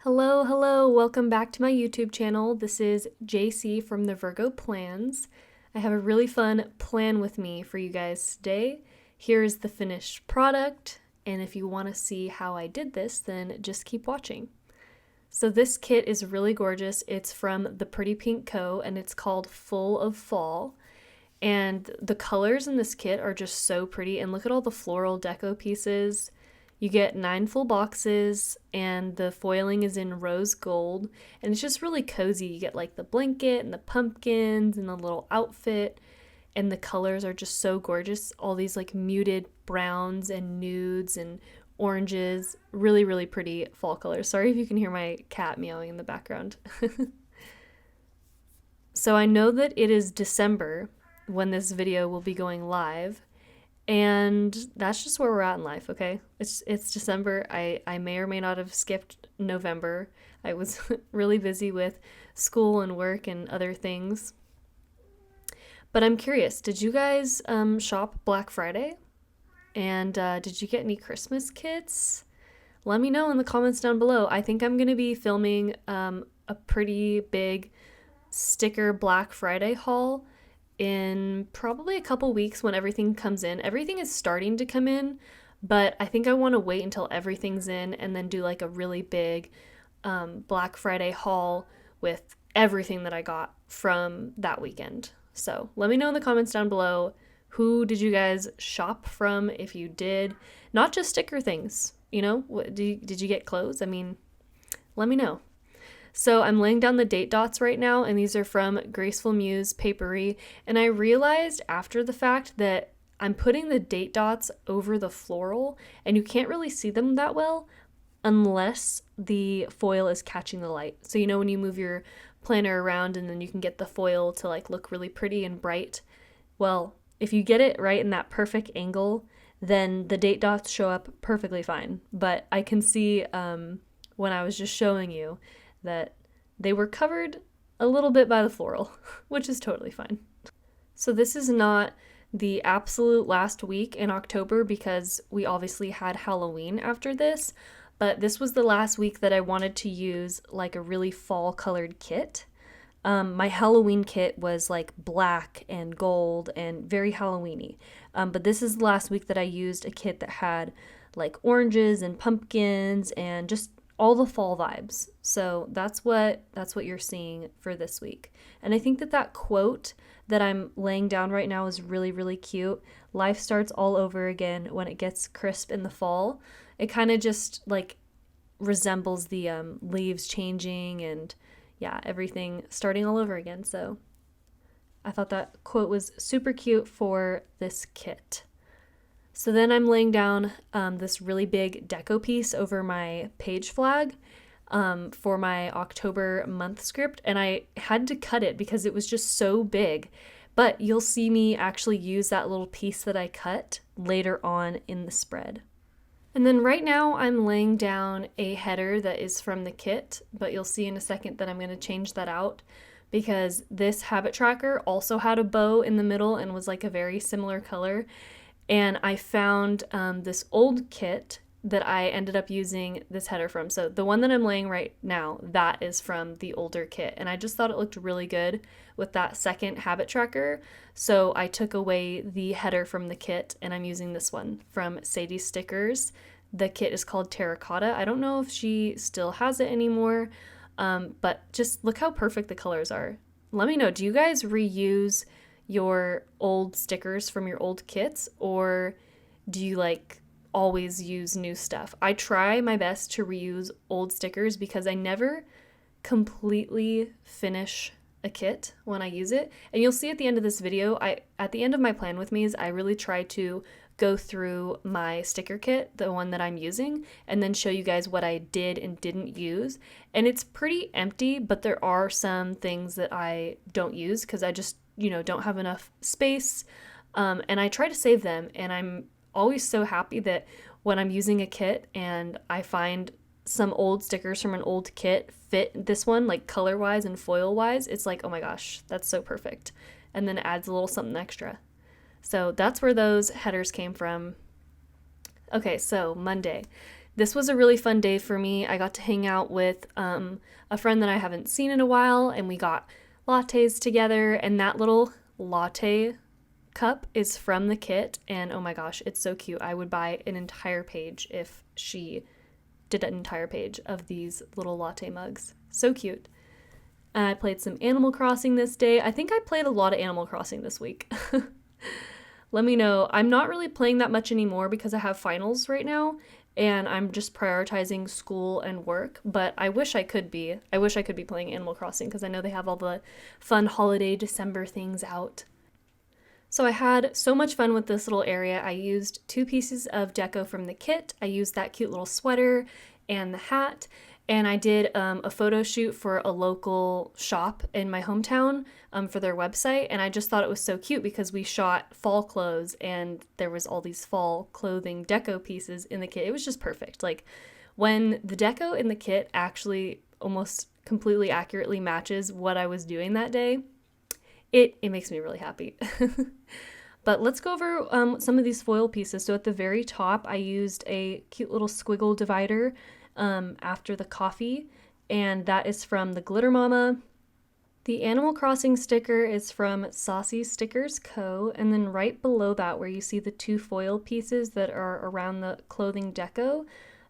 Hello, welcome back to my YouTube channel. This is JC from the Virgo Plans. I have a really fun plan with me for you guys today. Here's the finished product, and if you want to see how I did this, then just keep watching. So this kit is really gorgeous. It's from the Pretty Pink Co. and it's called Full of Fall. And the colors in this kit are just so pretty, and look at all the floral deco pieces. You get 9 full boxes, and the foiling is in rose gold, and it's just really cozy. You get like the blanket and the pumpkins and the little outfit, and the colors are just so gorgeous. All these like muted browns and nudes and oranges. Really, really pretty fall colors. Sorry if you can hear my cat meowing in the background. So I know that it is December when this video will be going live. And that's just where we're at in life, okay? It's December. I may or may not have skipped November. I was really busy with school and work and other things. But I'm curious, did you guys shop Black Friday? And did you get any Christmas kits? Let me know in the comments down below. I think I'm going to be filming a pretty big sticker Black Friday haul in probably a couple weeks when everything comes in. Everything is starting to come in, but I think I want to wait until everything's in and then do like a really big Black Friday haul with everything that I got from that weekend. So let me know in the comments down below, who did you guys shop from if you did? Not just sticker things, you know? Did you get clothes? I mean, let me know. So I'm laying down the date dots right now, and these are from Graceful Muse Papery, and I realized after the fact that I'm putting the date dots over the floral, and you can't really see them that well unless the foil is catching the light. So you know when you move your planner around and then you can get the foil to like look really pretty and bright? Well, if you get it right in that perfect angle, then the date dots show up perfectly fine. But I can see when I was just showing you that they were covered a little bit by the floral, which is totally fine. So this is not the absolute last week in October because we obviously had Halloween after this, but this was the last week that I wanted to use like a really fall colored kit. My Halloween kit was like black and gold and very Halloweeny, but this is the last week that I used a kit that had like oranges and pumpkins and just all the fall vibes. So that's what you're seeing for this week. And I think that quote that I'm laying down right now is really, really cute. Life starts all over again when it gets crisp in the fall. It kind of just like resembles the leaves changing and yeah, everything starting all over again. So I thought that quote was super cute for this kit. So then I'm laying down this really big deco piece over my page flag for my October month script, and I had to cut it because it was just so big. But you'll see me actually use that little piece that I cut later on in the spread. And then right now I'm laying down a header that is from the kit, but you'll see in a second that I'm going to change that out because this habit tracker also had a bow in the middle and was like a very similar color. And I found this old kit that I ended up using this header from. So the one that I'm laying right now, that is from the older kit. And I just thought it looked really good with that second habit tracker. So I took away the header from the kit and I'm using this one from Sadie Stickers. The kit is called Terracotta. I don't know if she still has it anymore, but just look how perfect the colors are. Let me know, do you guys reuse your old stickers from your old kits, or do you like always use new stuff? I try my best to reuse old stickers because I never completely finish a kit when I use it. And you'll see at the end of this video, at the end of my plan with me's, I really try to go through my sticker kit, the one that I'm using, and then show you guys what I did and didn't use. And it's pretty empty, but there are some things that I don't use because I just don't have enough space, and I try to save them, and I'm always so happy that when I'm using a kit and I find some old stickers from an old kit fit this one, like color-wise and foil-wise, it's like, oh my gosh, that's so perfect, and then it adds a little something extra. So that's where those headers came from. Okay, so Monday. This was a really fun day for me. I got to hang out with a friend that I haven't seen in a while, and we got lattes together, and that little latte cup is from the kit, and oh my gosh, it's so cute. I would buy an entire page if she did an entire page of these little latte mugs. So cute. I played some Animal Crossing this day. I think I played a lot of Animal Crossing this week. Let me know. I'm not really playing that much anymore because I have finals right now, and I'm just prioritizing school and work, but I wish I could be. I wish I could be playing Animal Crossing because I know they have all the fun holiday December things out. So I had so much fun with this little area. I used 2 pieces of deco from the kit. I used that cute little sweater and the hat, and I did a photo shoot for a local shop in my hometown for their website, and I just thought it was so cute because we shot fall clothes and there was all these fall clothing deco pieces in the kit. It was just perfect. Like, when the deco in the kit actually almost completely accurately matches what I was doing that day, it makes me really happy. But let's go over some of these foil pieces. So at the very top, I used a cute little squiggle divider after the coffee, and that is from the Glitter Mama. The Animal Crossing sticker is from Saucy Stickers Co. And then right below that, where you see the 2 foil pieces that are around the clothing deco,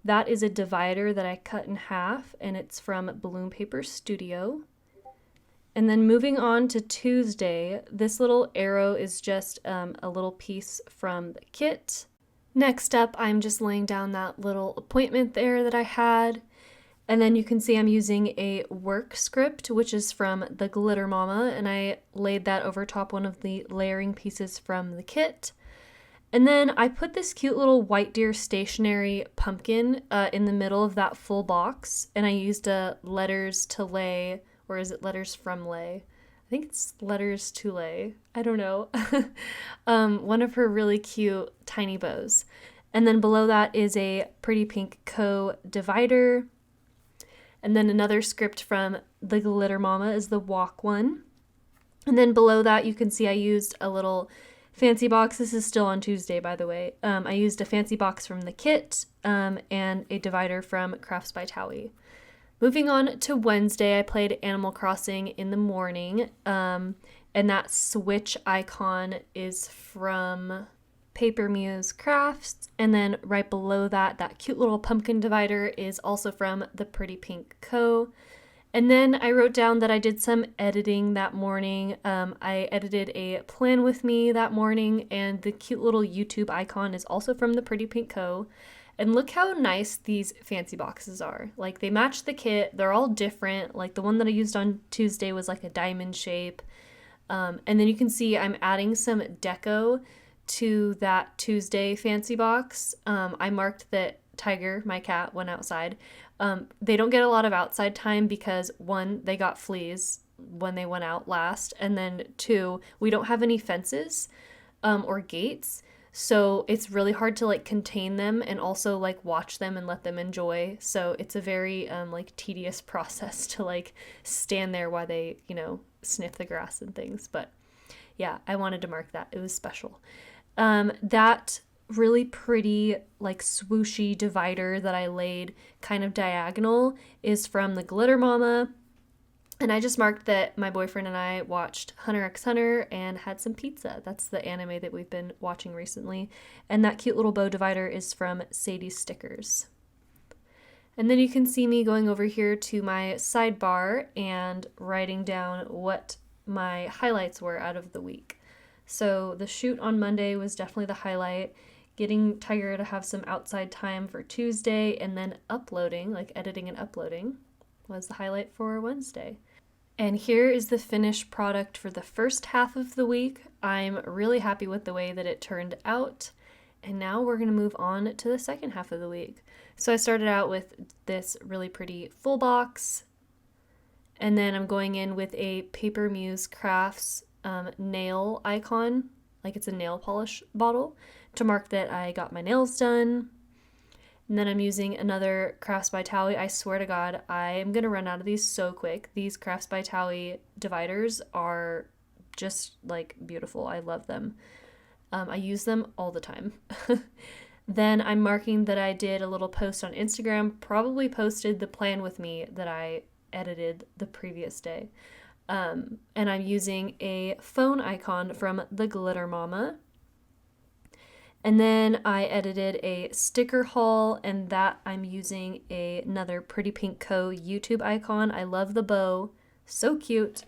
that is a divider that I cut in half, and it's from Balloon Paper Studio. And then moving on to Tuesday, this little arrow is just a little piece from the kit. Next up, I'm just laying down that little appointment there that I had. And then you can see I'm using a work script, which is from the Glitter Mama, and I laid that over top one of the layering pieces from the kit. And then I put this cute little White Deer stationery pumpkin in the middle of that full box, and I used a letters to lay, or is it letters from lay? I think it's letters to lay. I don't know. One of her really cute tiny bows. And then below that is a Pretty Pink Co. divider. And then another script from the Glitter Mama is the walk one. And then below that you can see I used a little fancy box. This is still on Tuesday, by the way. I used a fancy box from the kit and a divider from Crafts by Thaowie. Moving on to Wednesday, I played Animal Crossing in the morning, and that switch icon is from Paper Muse Crafts, and then right below that, that cute little pumpkin divider is also from the Pretty Pink Co. And then I wrote down that I did some editing that morning. I edited a plan with me that morning, and the cute little YouTube icon is also from the Pretty Pink Co. And look how nice these fancy boxes are. Like, they match the kit. They're all different. Like, the one that I used on Tuesday was like a diamond shape. And then you can see I'm adding some deco to that Tuesday fancy box. I marked that Tiger, my cat, went outside. They don't get a lot of outside time because, 1, they got fleas when they went out last. And then 2, we don't have any fences or gates. So it's really hard to like contain them and also like watch them and let them enjoy. So it's a very like tedious process to like stand there while they, sniff the grass and things. But yeah, I wanted to mark that. It was special. That really pretty like swooshy divider that I laid kind of diagonal is from the Glitter Mama. And I just marked that my boyfriend and I watched Hunter x Hunter and had some pizza. That's the anime that we've been watching recently. And that cute little bow divider is from Sadie's Stickers. And then you can see me going over here to my sidebar and writing down what my highlights were out of the week. So the shoot on Monday was definitely the highlight. Getting Tiger to have some outside time for Tuesday, and then uploading, like editing and uploading, was the highlight for Wednesday. And here is the finished product for the first half of the week. I'm really happy with the way that it turned out. And now we're going to move on to the second half of the week. So I started out with this really pretty full box. And then I'm going in with a Paper Muse Crafts nail icon, like it's a nail polish bottle, to mark that I got my nails done. And then I'm using another Crafts by Thaowie. I swear to God, I am going to run out of these so quick. These Crafts by Thaowie dividers are just like beautiful. I love them. I use them all the time. Then I'm marking that I did a little post on Instagram, probably posted the plan with me that I edited the previous day. And I'm using a phone icon from the Glitter Mama. And then I edited a sticker haul, and that I'm using another Pretty Pink Co. YouTube icon. I love the bow, so cute.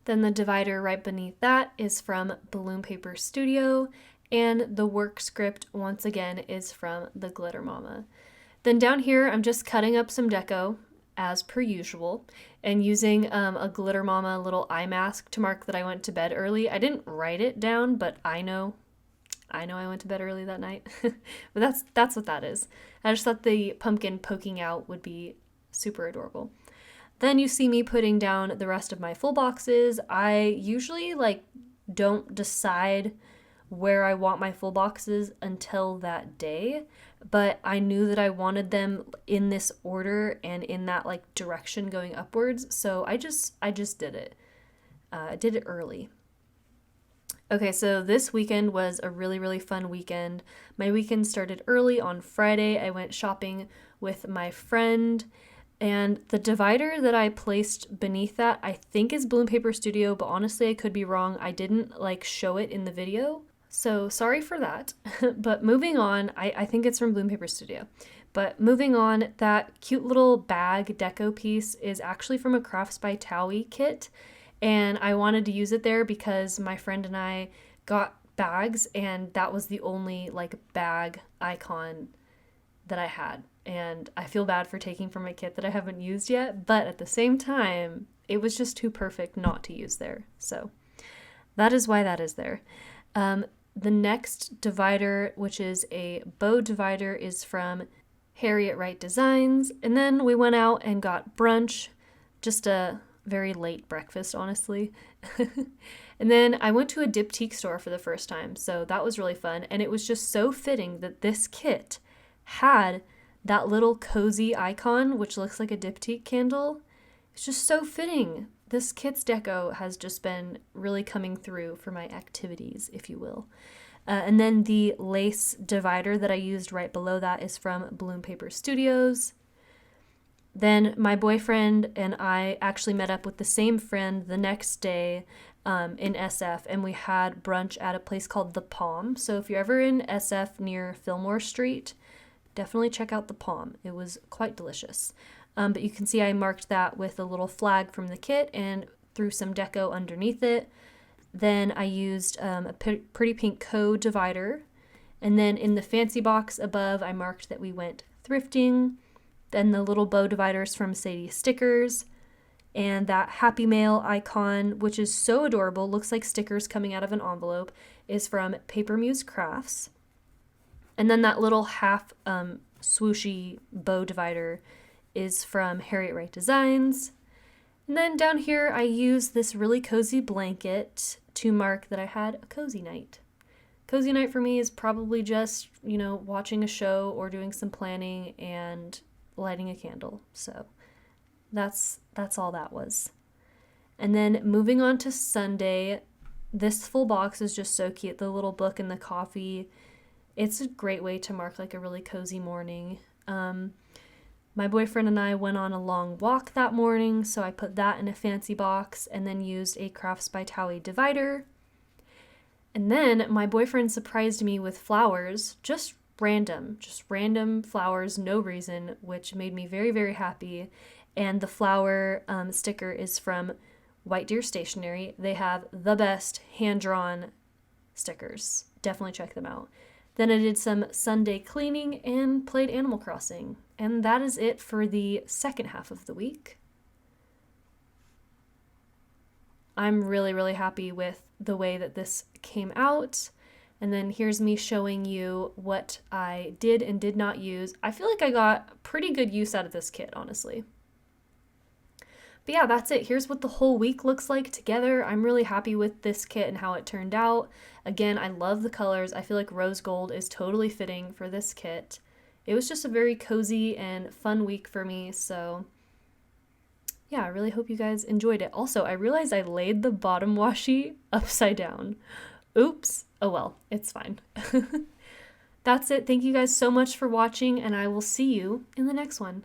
Then the divider right beneath that is from Balloon Paper Studio, and the work script once again is from the Glitter Mama. Then down here I'm just cutting up some deco as per usual and using a Glitter Mama little eye mask to mark that I went to bed early. I didn't write it down, but I know I went to bed early that night. But that's what that is. I just thought the pumpkin poking out would be super adorable. Then you see me putting down the rest of my full boxes. I usually don't decide where I want my full boxes until that day, but I knew that I wanted them in this order and in that direction going upwards, so I just did it. I did it early. Okay, so this weekend was a really, really fun weekend. My weekend started early on Friday. I went shopping with my friend, and the divider that I placed beneath that I think is Balloon Paper Studio, but honestly I could be wrong. I didn't show it in the video, so sorry for that. But moving on, I think it's from Balloon Paper Studio. But moving on, that cute little bag deco piece is actually from a Crafts by Thaowie kit. And I wanted to use it there because my friend and I got bags, and that was the only bag icon that I had. And I feel bad for taking from my kit that I haven't used yet, but at the same time, it was just too perfect not to use there. So that is why that is there. The next divider, which is a bow divider, is from Harriet Wright Designs. And then we went out and got brunch, just a very late breakfast, honestly. And then I went to a diptyque store for the first time, so that was really fun. And it was just so fitting that this kit had that little cozy icon, which looks like a diptyque candle. It's just so fitting. This kit's deco has just been really coming through for my activities, if you will. And then the lace divider that I used right below that is from Balloon Paper Studios. Then my boyfriend and I actually met up with the same friend the next day in SF, and we had brunch at a place called The Palm. So if you're ever in SF near Fillmore Street, definitely check out The Palm. It was quite delicious. But you can see I marked that with a little flag from the kit and threw some deco underneath it. Then I used a Pretty Pink Co. divider. And then in the fancy box above, I marked that we went thrifting. Then the little bow dividers from Sadie Stickers. And that Happy Mail icon, which is so adorable, looks like stickers coming out of an envelope, is from Paper Muse Crafts. And then that little half swooshy bow divider is from Harriet Wright Designs. And then down here, I used this really cozy blanket to mark that I had a cozy night. Cozy night for me is probably just, watching a show or doing some planning and lighting a candle. So that's all that was. And then moving on to Sunday, this full box is just so cute. The little book and the coffee. It's a great way to mark a really cozy morning. My boyfriend and I went on a long walk that morning, so I put that in a fancy box and then used a Crafts by Thaowie divider. And then my boyfriend surprised me with flowers, just random flowers, no reason, which made me very, very happy. And the flower sticker is from White Deer Stationery. They have the best hand-drawn stickers. Definitely check them out. Then I did some Sunday cleaning and played Animal Crossing. And that is it for the second half of the week. I'm really, really happy with the way that this came out. And then here's me showing you what I did and did not use. I feel like I got pretty good use out of this kit, honestly. But yeah, that's it. Here's what the whole week looks like together. I'm really happy with this kit and how it turned out. Again, I love the colors. I feel like rose gold is totally fitting for this kit. It was just a very cozy and fun week for me, so yeah, I really hope you guys enjoyed it. Also, I realized I laid the bottom washi upside down. Oops. Oh well, it's fine. That's it. Thank you guys so much for watching, and I will see you in the next one.